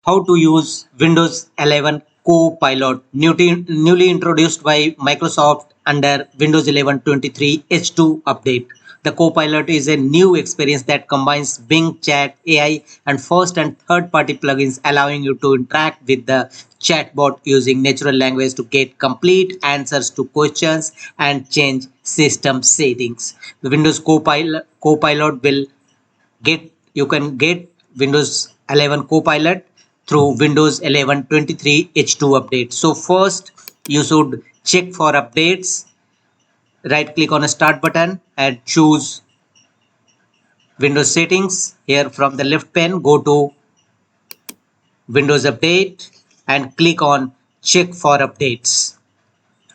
How to use Windows 11 Copilot, newly introduced by Microsoft under Windows 11 23 H2 update. The Copilot is a new experience that combines Bing Chat, AI, and first and third party plugins, allowing you to interact with the chatbot using natural language to get complete answers to questions and change system settings. The Windows Copilot will you can get Windows 11 Copilot through Windows 11 23 H2 update. So first you should check for updates, right click on a start button and choose Windows settings. Here from the left pane, go to Windows update and click on check for updates,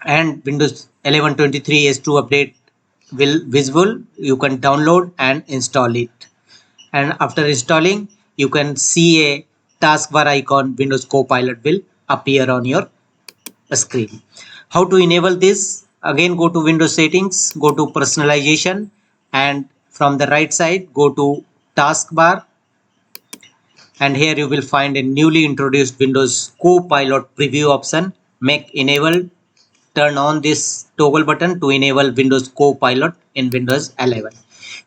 and Windows 11 23 H2 update will visible. You can download and install it, and after installing you can see a taskbar icon. Windows Copilot will appear on your screen. How to enable this? Again, go to Windows settings, go to personalization, and from the right side go to taskbar, and here you will find a newly introduced Windows Copilot preview option. Make enable, turn on this toggle button to enable Windows Copilot in Windows 11.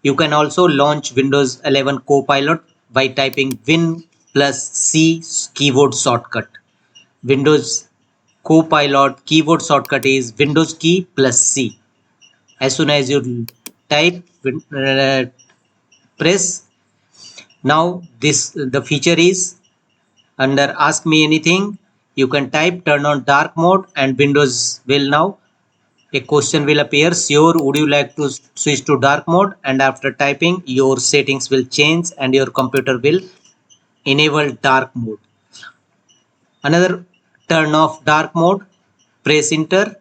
You can also launch Windows 11 Copilot by typing Win plus C keyboard shortcut. Windows Copilot keyboard shortcut is Windows key plus C. As soon as you type, press. Now the feature is under Ask Me Anything. You can type, turn on dark mode, and Windows will now a question will appear. Sure, would you like to switch to dark mode? And after typing, your settings will change and your computer will enable dark mode. Another turn off dark mode, press enter,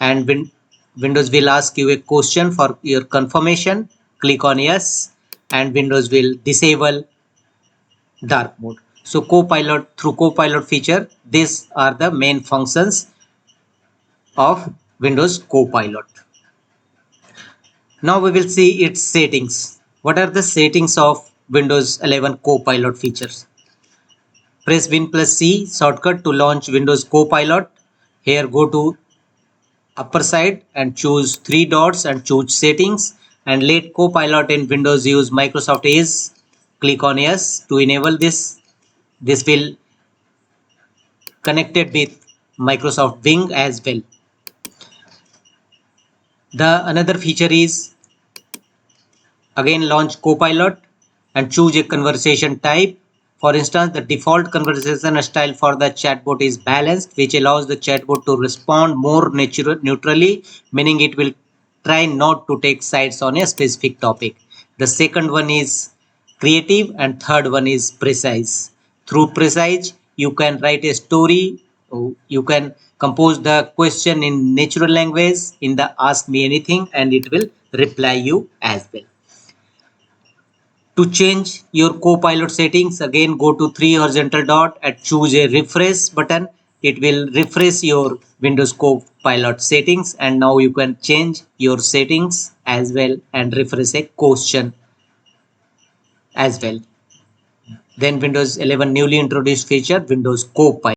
and Windows will ask you a question for your confirmation. Click on yes, and Windows will disable dark mode. So through Copilot feature, these are the main functions of Windows Copilot. Now we will see its settings. What are the settings of Windows 11 Copilot features? Press Win plus C shortcut to launch Windows Copilot. Here go to upper side and choose three dots and choose settings, and let Copilot in Windows use Microsoft Edge. Click on yes to enable this. This will connected with Microsoft Bing as well. The another feature is again launch Copilot and choose a conversation type. For instance, the default conversation style for the chatbot is balanced, which allows the chatbot to respond more neutrally, meaning it will try not to take sides on a specific topic. The second one is creative, and third one is precise. Through precise, you can write a story, you can compose the question in natural language in the Ask Me Anything, and it will reply you as well. To change your Copilot settings, again go to three horizontal dot and choose a refresh button. It will refresh your Windows Copilot settings, and now you can change your settings as well and refresh a question as well. Then Windows 11 newly introduced feature, Windows Copilot.